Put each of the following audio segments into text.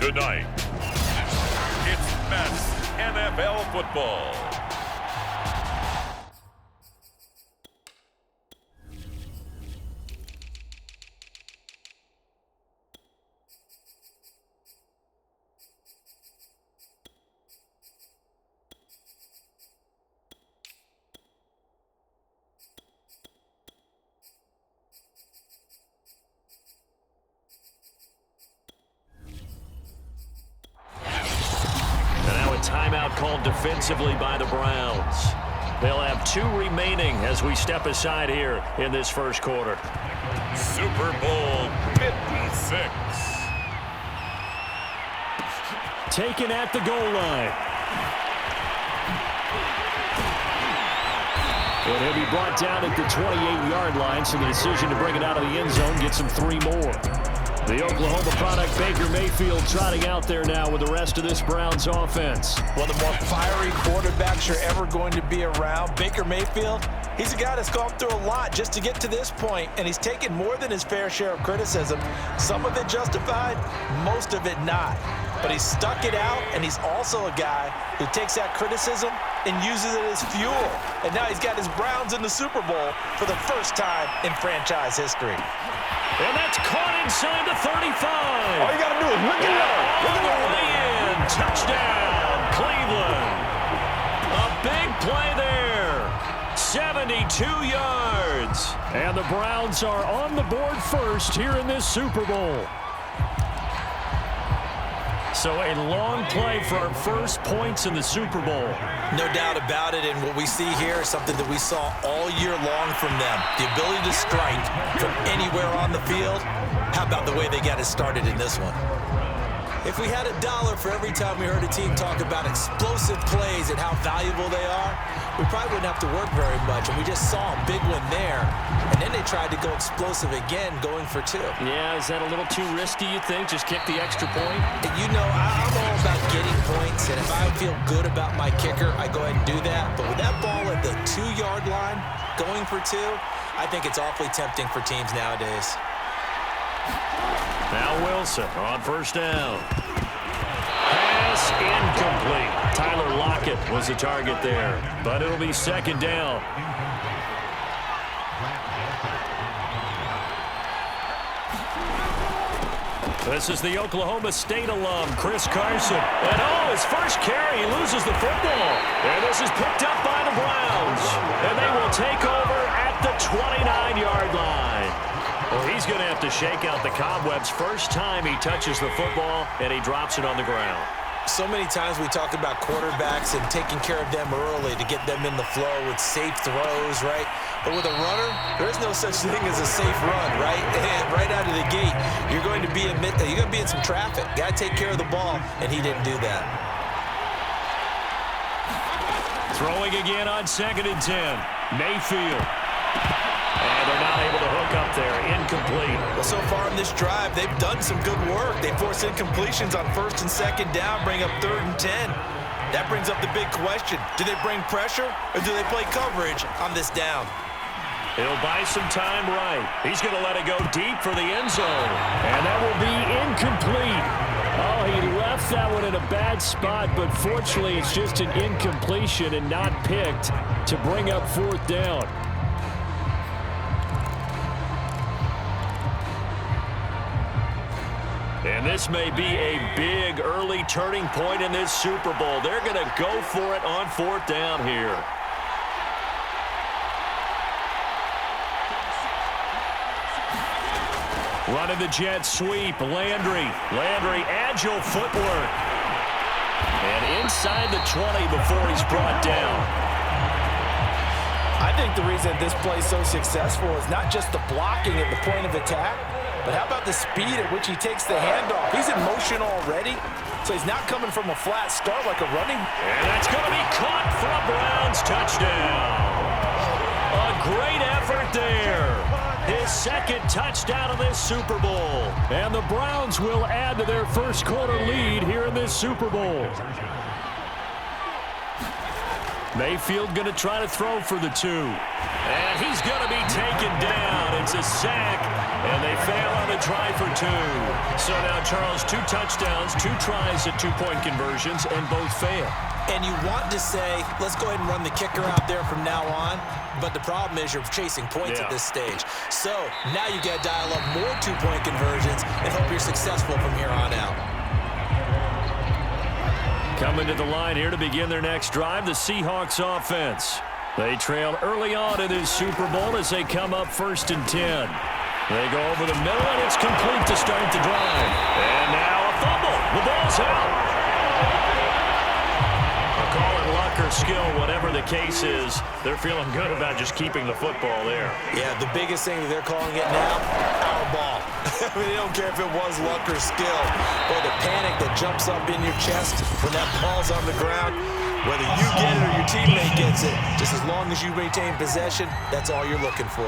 Tonight, it's Madden NFL football. Timeout called defensively by the Browns. They'll have 2 remaining as we step aside here in this first quarter. Super Bowl 56. Taken at the goal line. And he'll be brought down at the 28-yard line, so the decision to bring it out of the end zone gets him 3 more. The Oklahoma product, Baker Mayfield, trotting out there now with the rest of this Browns offense. One of the more fiery quarterbacks you're ever going to be around. Baker Mayfield, he's a guy that's gone through a lot just to get to this point, and he's taken more than his fair share of criticism. Some of it justified, most of it not. But he's stuck it out, and he's also a guy who takes that criticism and uses it as fuel. And now he's got his Browns in the Super Bowl for the first time in franchise history. And that's caught inside the 35. All you got to do is look at it. All the way in. Touchdown, Cleveland. A big play there. 72 yards. And the Browns are on the board first here in this Super Bowl. So a long play for our first points in the Super Bowl. No doubt about it, and what we see here is something that we saw all year long from them. The ability to strike from anywhere on the field. How about the way they got it started in this one? If we had $1 for every time we heard a team talk about explosive plays and how valuable they are, we probably wouldn't have to work very much. And we just saw a big one there. And then they tried to go explosive again, going for 2. Yeah, is that a little too risky, you think? Just kick the extra point? And you know, I'm all about getting points. And if I feel good about my kicker, I go ahead and do that. But with that ball at the 2-yard line, going for 2, I think it's awfully tempting for teams nowadays. Now Wilson on first down. Pass incomplete. Tyler Lockett was the target there, but it'll be second down. This is the Oklahoma State alum, Chris Carson. And his first carry, he loses the football. And this is picked up by the Browns. And they will take over at the 29-yard line. Well, he's going to have to shake out the cobwebs first time he touches the football, and he drops it on the ground. So many times we talk about quarterbacks and taking care of them early to get them in the flow with safe throws, right? But with a runner, there is no such thing as a safe run, right? Right out of the gate, you're going to be in some traffic. Got to take care of the ball, and he didn't do that. Throwing again on 2nd and 10. Mayfield. And they're not able to hook up there. Incomplete. Well, so far in this drive, they've done some good work. They force incompletions on 1st and 2nd down, bring up 3rd and 10. That brings up the big question. Do they bring pressure, or do they play coverage on this down? He'll buy some time right. He's going to let it go deep for the end zone. And that will be incomplete. Oh, he left that one in a bad spot, but fortunately it's just an incompletion and not picked to bring up 4th down. And this may be a big early turning point in this Super Bowl. They're going to go for it on 4th down here. Running the jet sweep, Landry. Landry, agile footwork. And inside the 20 before he's brought down. I think the reason this play is so successful is not just the blocking at the point of attack, but how about the speed at which he takes the handoff? He's in motion already, so he's not coming from a flat start like a running. And that's going to be caught for a Browns touchdown. A great effort there. His 2nd touchdown of this Super Bowl. And the Browns will add to their first quarter lead here in this Super Bowl. Mayfield going to try to throw for the 2. And he's going to be taken down. It's a sack. And they fail on the try for 2. So now, Charles, 2 touchdowns, 2 tries at 2-point conversions, and both fail. And you want to say, let's go ahead and run the kicker out there from now on. But the problem is you're chasing points at this stage. So now you got to dial up more 2-point conversions and hope you're successful from here on out. Coming to the line here to begin their next drive, the Seahawks offense. They trail early on in this Super Bowl as they come up 1st and 10. They go over the middle, and it's complete to start the drive. And now a fumble. The ball's out. Call it luck or skill, whatever the case is, they're feeling good about just keeping the football there. Yeah, the biggest thing that they're calling it now, our ball. I mean, they don't care if it was luck or skill. Or the panic that jumps up in your chest when that ball's on the ground, whether you get it or your teammate gets it, just as long as you maintain possession, that's all you're looking for.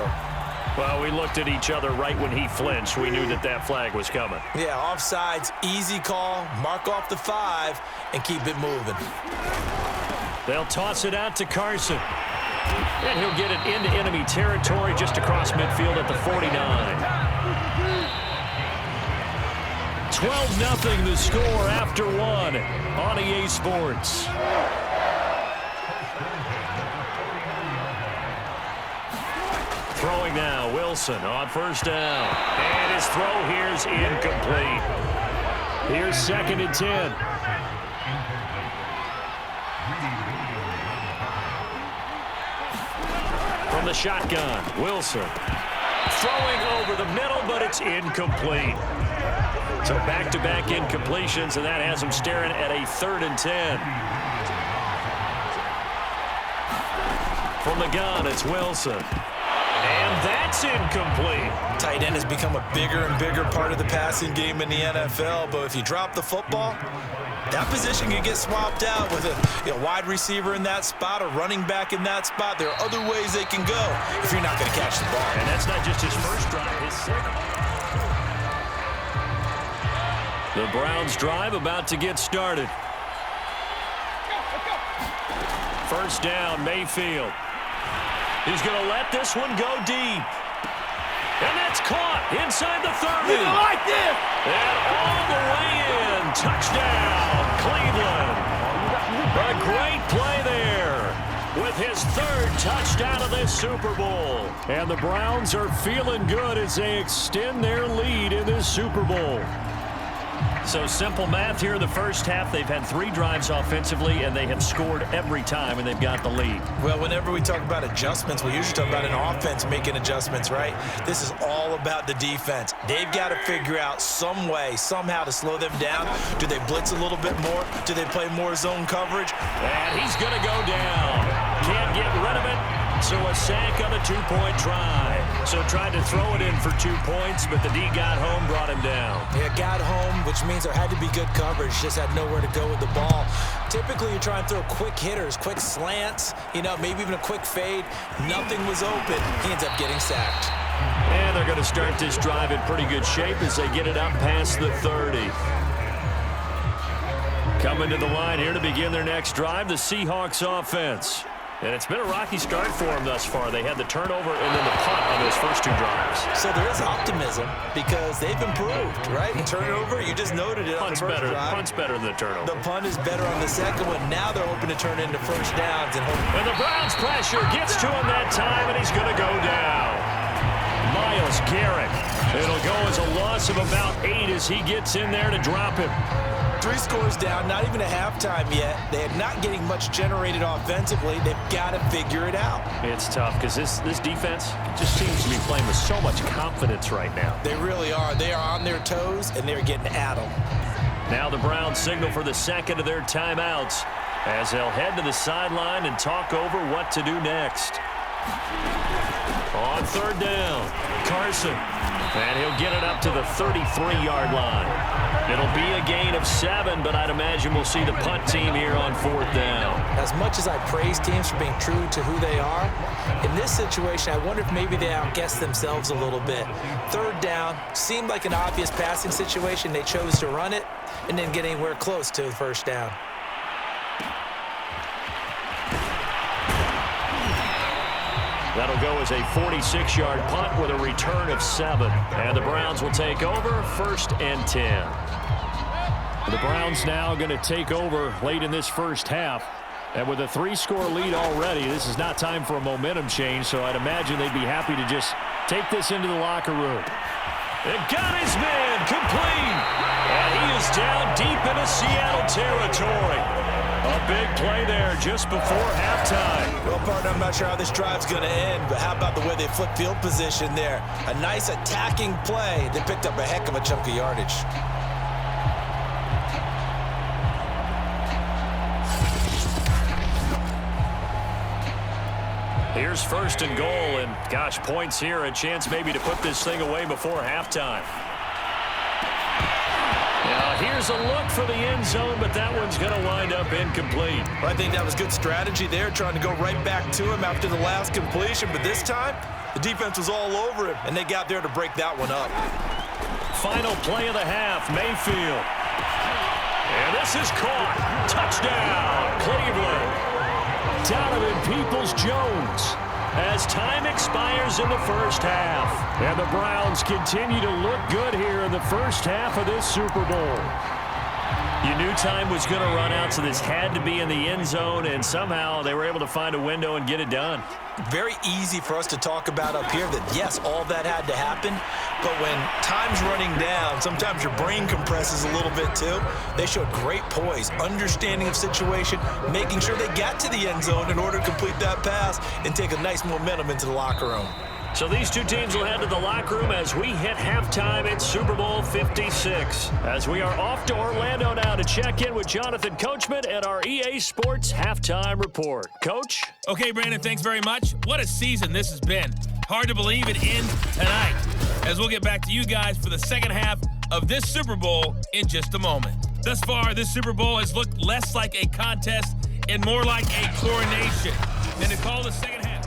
Well, we looked at each other right when he flinched. We knew that that flag was coming. Yeah, offsides, easy call, mark off the 5, and keep it moving. They'll toss it out to Carson. And he'll get it into enemy territory just across midfield at the 49. 12-0 the score after 1 on EA Sports. Throwing now, Wilson on 1st down. And his throw here's incomplete. Here's 2nd and 10. From the shotgun, Wilson. Throwing over the middle, but it's incomplete. So back-to-back incompletions, and that has him staring at a 3rd and 10. From the gun, it's Wilson. And that's incomplete. Tight end has become a bigger and bigger part of the passing game in the NFL, but if you drop the football, that position can get swapped out with a wide receiver in that spot, a running back in that spot. There are other ways they can go if you're not going to catch the ball. And that's not just his first drive, his second. The Browns drive about to get started. 1st down, Mayfield. He's going to let this one go deep. And that's caught inside the 30. You like this? And all the way in. Touchdown, Cleveland. A great play there with his 3rd touchdown of this Super Bowl. And the Browns are feeling good as they extend their lead in this Super Bowl. So simple math here in the first half. They've had 3 drives offensively, and they have scored every time, and they've got the lead. Well, whenever we talk about adjustments, we usually talk about an offense making adjustments, right? This is all about the defense. They've got to figure out some way, somehow to slow them down. Do they blitz a little bit more? Do they play more zone coverage? And he's going to go down. Can't get rid of it. So a sack on a 2-point try. So tried to throw it in for 2 points, but the D got home, brought him down. Yeah, got home, which means there had to be good coverage. Just had nowhere to go with the ball. Typically, you try and throw quick hitters, quick slants, maybe even a quick fade. Nothing was open. He ends up getting sacked. And they're going to start this drive in pretty good shape as they get it up past the 30. Coming to the line here to begin their next drive, the Seahawks offense. And it's been a rocky start for them thus far. They had the turnover and then the punt on those first 2 drives. So there is optimism because they've improved, right? Turnover, you just noted it on the first drive. Punt's better than the turnover. The punt is better on the second one. Now they're hoping to turn into 1st downs. And the Browns pressure gets to him that time, and he's going to go down. Myles Garrett. It'll go as a loss of about 8 as he gets in there to drop him. 3 scores down, not even a halftime yet. They're not getting much generated offensively. They've got to figure it out. It's tough because this defense just seems to be playing with so much confidence right now. They really are. They are on their toes, and they're getting at them. Now the Browns signal for the 2nd of their timeouts as they'll head to the sideline and talk over what to do next. On 3rd down, Carson. And he'll get it up to the 33-yard line. It'll be a gain of 7, but I'd imagine we'll see the punt team here on 4th down. As much as I praise teams for being true to who they are, in this situation, I wonder if maybe they outguessed themselves a little bit. 3rd down seemed like an obvious passing situation. They chose to run it and didn't get anywhere close to the 1st down. That'll go as a 46-yard punt with a return of 7. And the Browns will take over 1st and 10. The Browns now going to take over late in this first half. And with a 3-score lead already, this is not time for a momentum change, so I'd imagine they'd be happy to just take this into the locker room. It got his man complete. And he is down deep into Seattle territory. A big play there just before halftime. Well, partner, I'm not sure how this drive's going to end, but how about the way they flip field position there? A nice attacking play. They picked up a heck of a chunk of yardage. Here's 1st and goal, and gosh, points here, a chance maybe to put this thing away before halftime. Now here's a look for the end zone, but that one's going to wind up incomplete. Well, I think that was good strategy there, trying to go right back to him after the last completion, but this time the defense was all over him, and they got there to break that one up. Final play of the half, Mayfield. And this is caught. Touchdown, Cleveland. Donovan Peoples-Jones as time expires in the first half. And the Browns continue to look good here in the first half of this Super Bowl. You knew time was going to run out, so this had to be in the end zone, and somehow they were able to find a window and get it done. Very easy for us to talk about up here that, yes, all that had to happen, but when time's running down, sometimes your brain compresses a little bit too. They showed great poise, understanding of situation, making sure they got to the end zone in order to complete that pass and take a nice momentum into the locker room. So these two teams will head to the locker room as we hit halftime at Super Bowl 56. As we are off to Orlando now to check in with Jonathan Coachman and our EA Sports Halftime Report. Coach? Okay, Brandon, thanks very much. What a season this has been. Hard to believe it ends tonight, as we'll get back to you guys for the second half of this Super Bowl in just a moment. Thus far, this Super Bowl has looked less like a contest and more like a coronation. And to call the second half.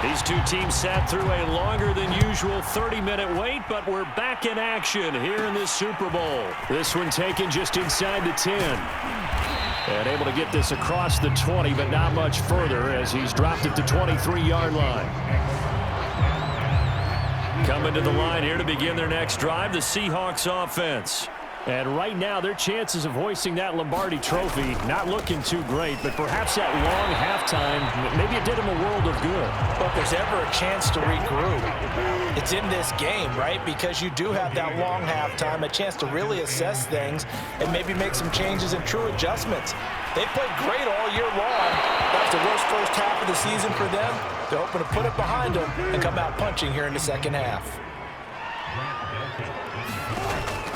These two teams sat through a longer than usual 30-minute wait, but we're back in action here in this Super Bowl. This one taken just inside the 10. And able to get this across the 20, but not much further as he's dropped it to 23-yard line. Coming to the line here to begin their next drive, the Seahawks offense. And right now, their chances of hoisting that Lombardi trophy not looking too great, but perhaps that long halftime, maybe it did them a world of good. But if there's ever a chance to regroup, it's in this game, right? Because you do have that long halftime, a chance to really assess things and maybe make some changes and true adjustments. They played great all year long. That's the worst first half of the season for them. They're hoping to put it behind them and come out punching here in the second half.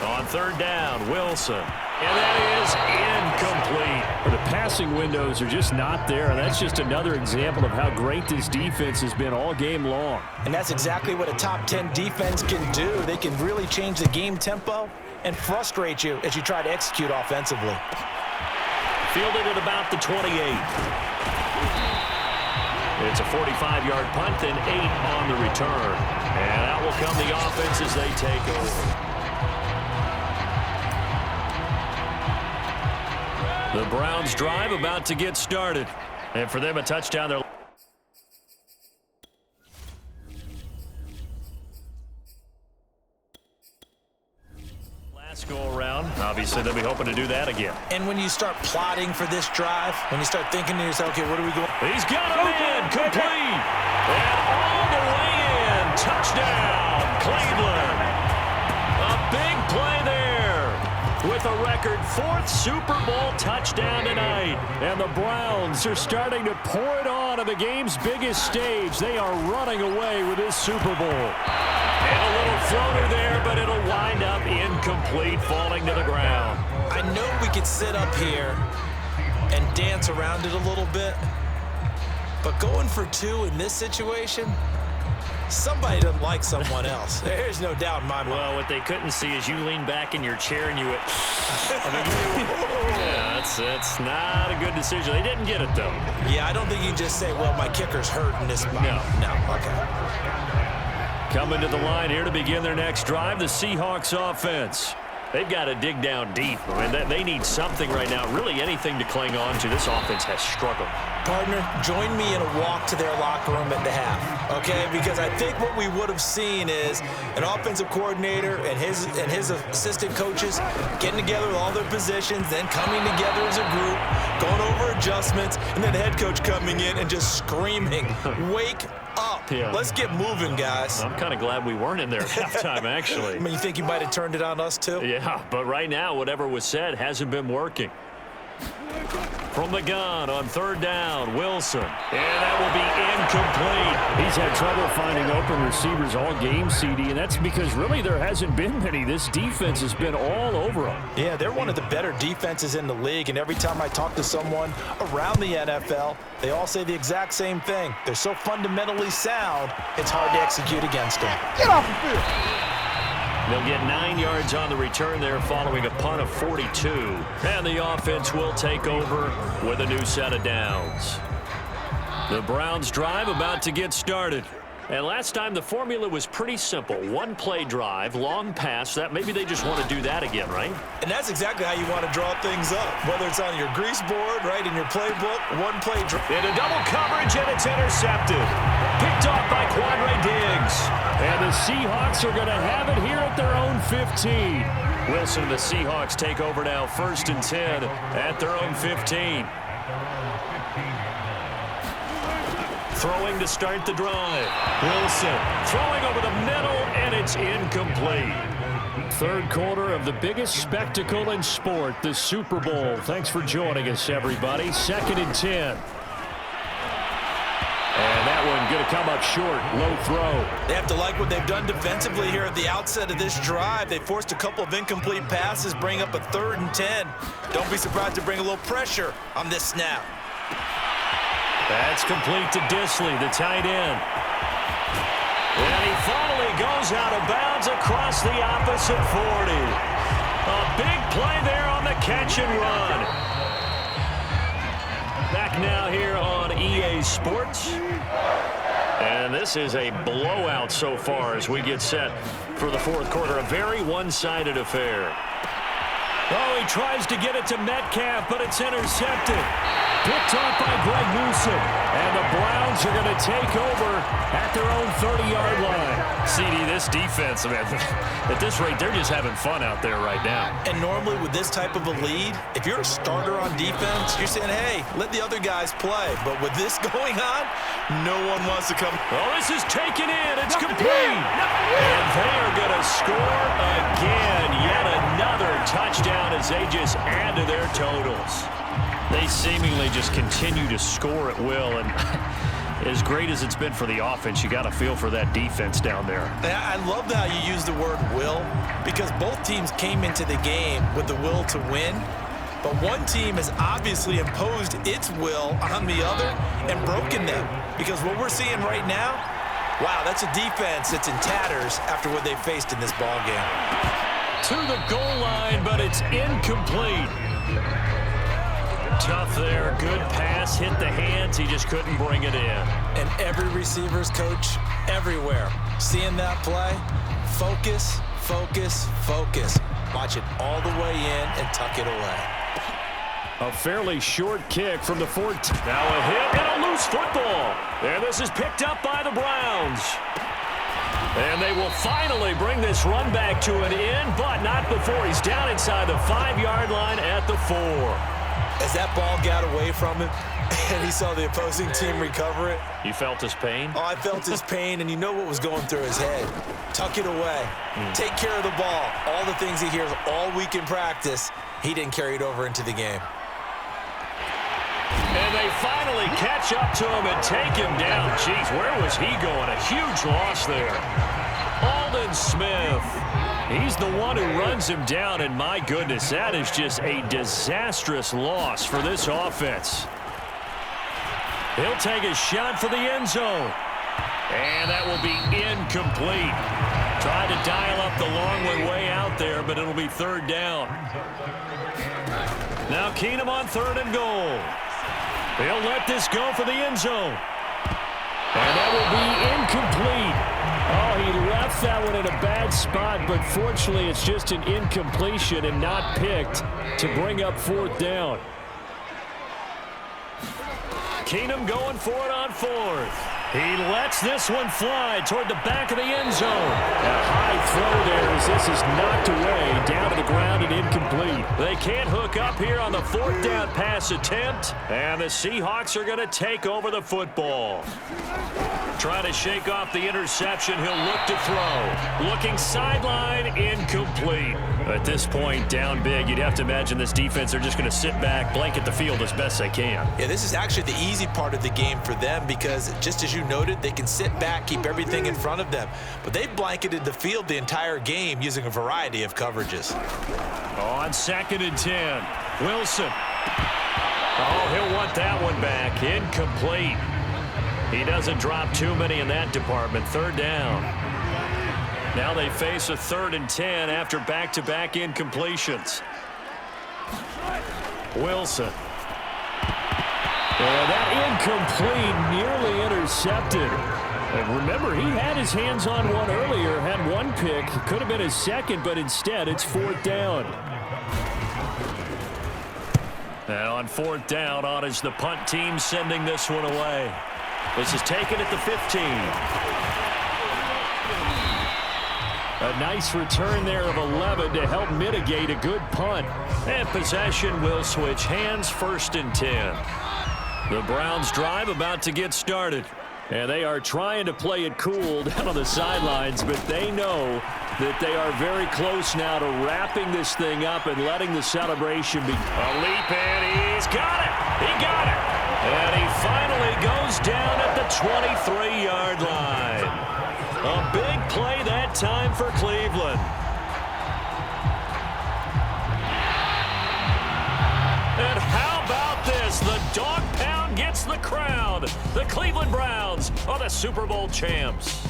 On 3rd down, Wilson. And that is incomplete. The passing windows are just not there. That's just another example of how great this defense has been all game long. And that's exactly what a top 10 defense can do. They can really change the game tempo and frustrate you as you try to execute offensively. Fielded at about the 28. It's a 45-yard punt, then 8 on the return. And out will come the offense as they take over. The Browns drive about to get started. And for them, a touchdown. They're last go around. Obviously, they'll be hoping to do that again. And when you start plotting for this drive, when you start thinking to yourself, okay, what are we going? He's got him in, complete. And all the way in. Touchdown, Cleveland. A big play there. With a record 4th Super Bowl touchdown tonight. And the Browns are starting to pour it on the game's biggest stage. They are running away with this Super Bowl. And a little floater there, but it'll wind up incomplete, falling to the ground. I know we could sit up here and dance around it a little bit, but going for 2 in this situation, somebody doesn't like someone else. There's no doubt in my mind. Well, what they couldn't see is you lean back in your chair and you went, yeah, that's not a good decision. They didn't get it, though. Yeah, I don't think you just say, well, my kicker's hurt in this spot. No, okay. Coming to the line here to begin their next drive, the Seahawks offense. They've got to dig down deep. I mean, they need something right now, really anything to cling on to. This offense has struggled. Partner, join me in a walk to their locker room at the half, okay? Because I think what we would have seen is an offensive coordinator and his assistant coaches getting together with all their positions, then coming together as a group, going over adjustments, and then the head coach coming in and just screaming, "Wake up. Yeah. Let's get moving, guys." I'm kind of glad we weren't in there at halftime, actually. I mean, you think you might have turned it on us, too? Yeah, but right now, whatever was said hasn't been working. From the gun on third down, Wilson. And that will be incomplete. He's had trouble finding open receivers all game, CD, and that's because really there hasn't been many. This defense has been all over them. Yeah, they're one of the better defenses in the league, and every time I talk to someone around the NFL, they all say the exact same thing. They're so fundamentally sound, it's hard to execute against them. Get off the field. They'll get 9 yards on the return there following a punt of 42. And the offense will take over with a new set of downs. The Browns drive about to get started. And last time the formula was pretty simple. One play drive, long pass. That maybe they just want to do that again, right? And that's exactly how you want to draw things up. Whether it's on your grease board, right, in your playbook, one play drive. Into double coverage, and it's intercepted. Picked off by Quandre Diggs. And the Seahawks are going to have it here at their own 15. Wilson and the Seahawks take over now, 1st and 10 at their own 15. Throwing to start the drive. Wilson throwing over the middle, and it's incomplete. Third quarter of the biggest spectacle in sport, the Super Bowl. Thanks for joining us, everybody. 2nd and 10. And that one going to come up short. Low throw. They have to like what they've done defensively here at the outset of this drive. They forced a couple of incomplete passes, bring up a 3rd and 10. Don't be surprised to bring a little pressure on this snap. That's complete to Disley, the tight end. And he finally goes out of bounds across the opposite 40. A big play there on the catch and run. Back now here on EA Sports. And this is a blowout so far as we get set for the 4th quarter. A very one-sided affair. Oh, he tries to get it to Metcalf, but it's intercepted. Picked off by Greg Newsom. And the Browns are going to take over at their own 30-yard line. CD, this defense, man, at this rate, they're just having fun out there right now. And normally with this type of a lead, if you're a starter on defense, you're saying, hey, let the other guys play. But with this going on, no one wants to come. Oh, this is taken in. It's complete. And they are going to score again. Yet another touchdown as they just add to their totals. They seemingly just continue to score at will, and as great as it's been for the offense, you got to feel for that defense down there. I love how you use the word will, because both teams came into the game with the will to win, but one team has obviously imposed its will on the other and broken them, because what we're seeing right now, wow, that's a defense that's in tatters after what they faced in this ball game. To the goal line, but it's incomplete. Tough there, good pass, hit the hands, he just couldn't bring it in. And every receiver's coach everywhere, seeing that play, focus, focus, focus. Watch it all the way in and tuck it away. A fairly short kick from the 14. Now a hit and a loose football. And this is picked up by the Browns. And they will finally bring this run back to an end, but not before he's down inside the 5-yard line at the 4. As that ball got away from him and he saw the opposing team recover it. You felt his pain? Oh, I felt his pain, and you know what was going through his head. Tuck it away. Take care of the ball. All the things he hears all week in practice, he didn't carry it over into the game. And they finally catch up to him and take him down. Jeez, where was he going? A huge loss there. Aldon Smith. He's the one who runs him down, and my goodness, that is just a disastrous loss for this offense. He'll take a shot for the end zone. And that will be incomplete. Tried to dial up the long way out there, but it'll be 3rd down. Now Keenum on 3rd and goal. They'll let this go for the end zone. And that will be incomplete. Oh, he left that one in a bad spot, but fortunately it's just an incompletion and not picked to bring up 4th down. Keenum going for it on 4th. He lets this one fly toward the back of the end zone. A high throw there as this is knocked away, down to the ground and incomplete. They can't hook up here on the 4th down pass attempt, and the Seahawks are going to take over the football. Trying to shake off the interception, he'll look to throw. Looking sideline, incomplete. At this point, down big, you'd have to imagine this defense, they're just going to sit back, blanket the field as best they can. Yeah, this is actually the easy part of the game for them because, just as you noted, they can sit back, keep everything in front of them. But they've blanketed the field the entire game using a variety of coverages. On 2nd and 10, Wilson. Oh, he'll want that one back. Incomplete. He doesn't drop too many in that department. 3rd down. Now they face a 3rd and 10 after back-to-back incompletions. Wilson. And that incomplete, nearly intercepted. And remember, he had his hands on one earlier, had one pick. Could have been his second, but instead it's 4th down. Now on 4th down, on is the punt team sending this one away. This is taken at the 15. A nice return there of 11 to help mitigate a good punt. And possession will switch hands, 1st and 10. The Browns drive about to get started. And they are trying to play it cool down on the sidelines, but they know that they are very close now to wrapping this thing up and letting the celebration begin. A leap, and he's got it. He got it. And he finally goes down at the 23-yard line. A big play that time for Cleveland. And how about this? The dog pound gets the crown. The Cleveland Browns are the Super Bowl champs.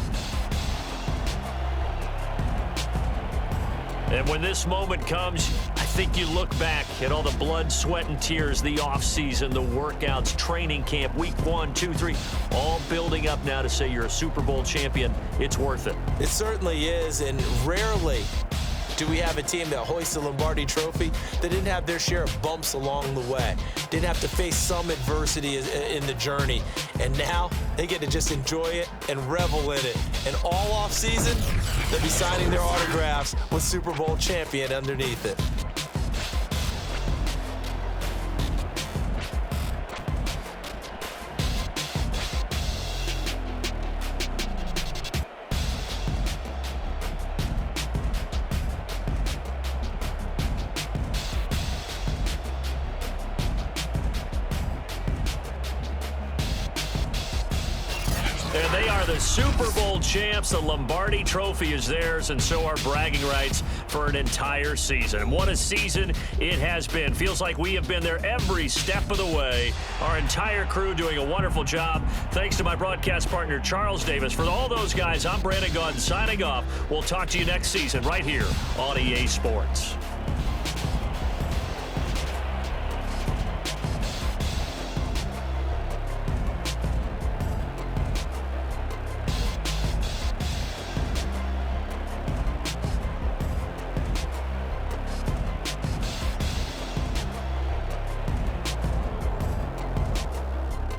And when this moment comes, I think you look back at all the blood, sweat, and tears, the offseason, the workouts, training camp, week 1, 2, 3, all building up now to say you're a Super Bowl champion. It's worth it. It certainly is, and rarely do we have a team that hoists the Lombardi Trophy that didn't have their share of bumps along the way, didn't have to face some adversity in the journey, and now they get to just enjoy it and revel in it. And all off season, they'll be signing their autographs with Super Bowl champion underneath it. And they are the Super Bowl champs. The Lombardi Trophy is theirs, and so are bragging rights for an entire season. And what a season it has been. Feels like we have been there every step of the way. Our entire crew doing a wonderful job. Thanks to my broadcast partner, Charles Davis. For all those guys, I'm Brandon Gaudin signing off. We'll talk to you next season right here on EA Sports.